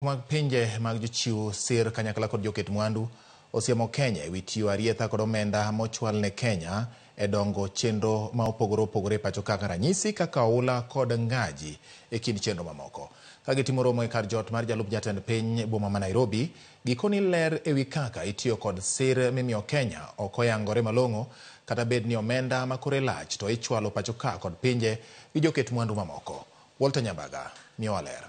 Mag pinje mag jochiw sir kanyakla kod joket mwandu osiemo Kenya ewi tiyo arietha kod omenda mochwal ne Kenya e dongo chenro ma opogore pacho kaka ranyisi kaka oula kod ngaji e kind chenro mamoko. Kagitimo romo e kar jot mar jalup jatend piny boma ma Nairobi, gikoni ler ewi kaka itiyo kod sir mimiyo Kenya ok oyangore malong'o kata bed ni omenda makore lach to ichwalo pacho ka kod pinje gi joket mwandu mamoko. Walter Nyambaga miyowa ler.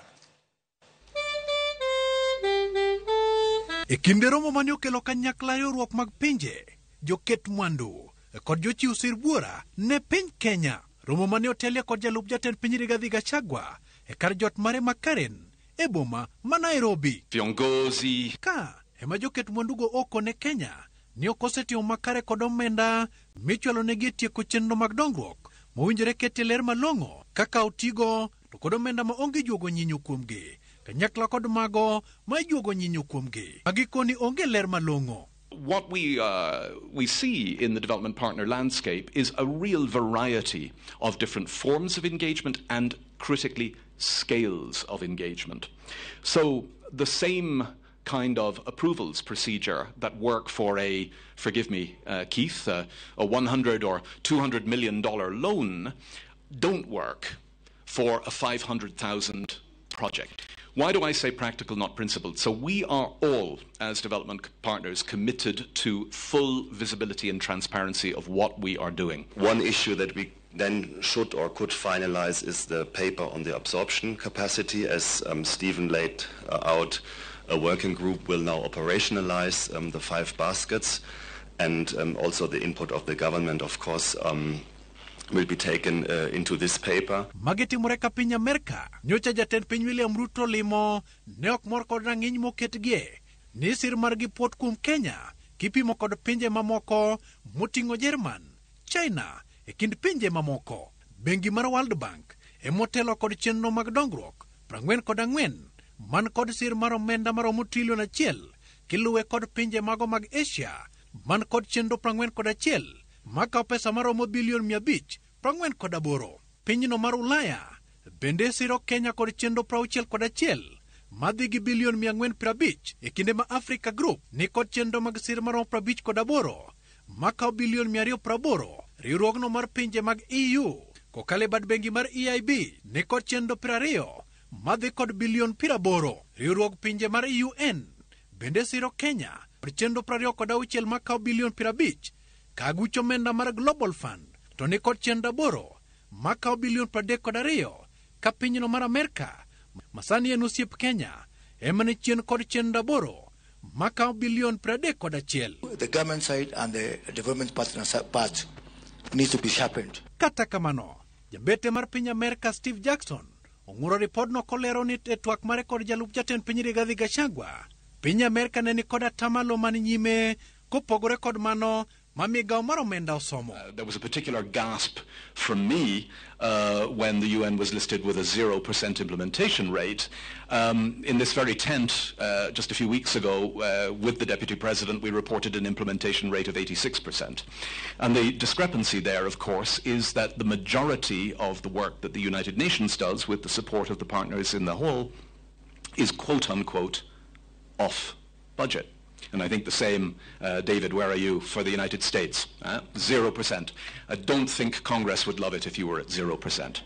E kinde romo mane okelo kanyakla riwruok mag pinje, joket mwandu kod jochiw sir buora ne piny Kenya. Romo mane otelie kod jalup jatend piny Rigathi Gachagua e kar jot mare ma Karen e boma ma Nairobi. Viongozi ka ema joket mwandu go oko ne Kenya ni ok osetiyo makare kod omenda michwalo negi e tieko chenro mag dongruok mowinjore ketie ler malong'o kaka otigo to kod omenda ma onge juogo nyinyo kuomgi. Kanyakla kod mago ma ijuogo nyinyo kuomgi. Magikoni onge ler malong'o. What we see in the development partner landscape is a real variety of different forms of engagement and, critically, scales of engagement. So the same kind of approvals procedure that work for a, forgive me, Keith, a $100 or $200 million loan don't work for a 500,000 project. Why do I say practical, not principled? So we are all, as development partners, committed to full visibility and transparency of what we are doing. One issue that we then should or could finalize is the paper on the absorption capacity. As Stephen laid out, a working group will now operationalize the 5 baskets, and also the input of the government, of course, will be taken into this paper. Magitimore ka piny Amerka, nyocha jatend piny William Ruto limo ne ok mor kod rang'iny moketgie ni sir margi puot kuom Kenya kipimo kod pinje mamoko moting'o Jerman, China e kind pinje mamoko. Bengi mar World Bank emotelo kod chenro mag dongruok 44 man kod sir mar omenda maromo $1 trillion kiluwe kod pinje mago mag Asia man kod chenro 41 maka pesa maromo bilion 548. Pinyno mar Ulaya bende siro Kenya kod chenro 61 madhi gi bilion 450 e kinde ma Africa Group ni kod chenro mag sir maromo 58 maka bilion 280. Riwruogno mar pinje mag EU kokale bad bengi mar EIB ni kod chenro 20 madhi kod bilion 80. Riwruog pinje mar UN bende siro Kenya kod chenro 26 maka bilion 50. Kagucho menda mar Global Fund to ni kod chenro 8 maka bilion 32 ka pinyno mar Amerka masani en osiep Kenya ema ne chien kod chenro 8 maka bilion 31. The government side and the development partner part needs to be sharpened. Kata kamano, jambete mar piny Amerka Steve Jackson ong'uro ripodno kolero ni e twak mare kod jalup jatend piny Rigathi Gachagua, piny Amerka ne ni kod atamalo man nyime kopogore kod mano mamigaw mar omenda osomo. There was a particular gasp from me when the UN was listed with a 0% implementation rate. In this very tent, just a few weeks ago, with the Deputy President, we reported an implementation rate of 86%. And the discrepancy there, of course, is that the majority of the work that the United Nations does with the support of the partners in the whole is quote-unquote off budget. And I think the same, David, where are you, for the United States? 0%. I don't think Congress would love it if you were at 0%.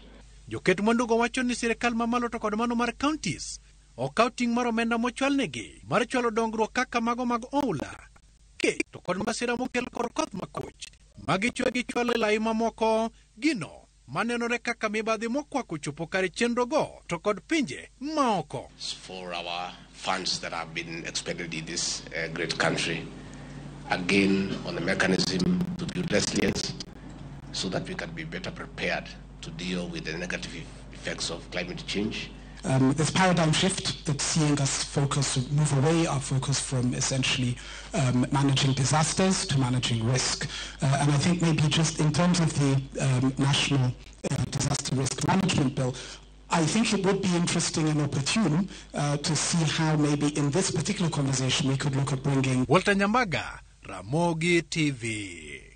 Joket mwandu go wacho ni sirikal mamalo to kod mano mar counties okaw ting' mar omenda mochwal negi mar chwalo dongruok kaka mago mag oula ke to kod masira mokel kod koth makoch magichwe gi chwalo lai mamoko gino manenore kaka mibadhi mokwako chopo kare chenro go to kod pinje maoko. For our funds that have been expended in this great country, again on the mechanism to build resilience so that we can be better prepared to deal with the negative effects of climate change. This paradigm shift that's seeing us move away our focus from essentially managing disasters to managing risk. And I think maybe just in terms of the National Disaster Risk Management Bill, I think it would be interesting and opportune to see how maybe in this particular conversation we could look at bringing... Walter Nyambaga, Ramogi TV.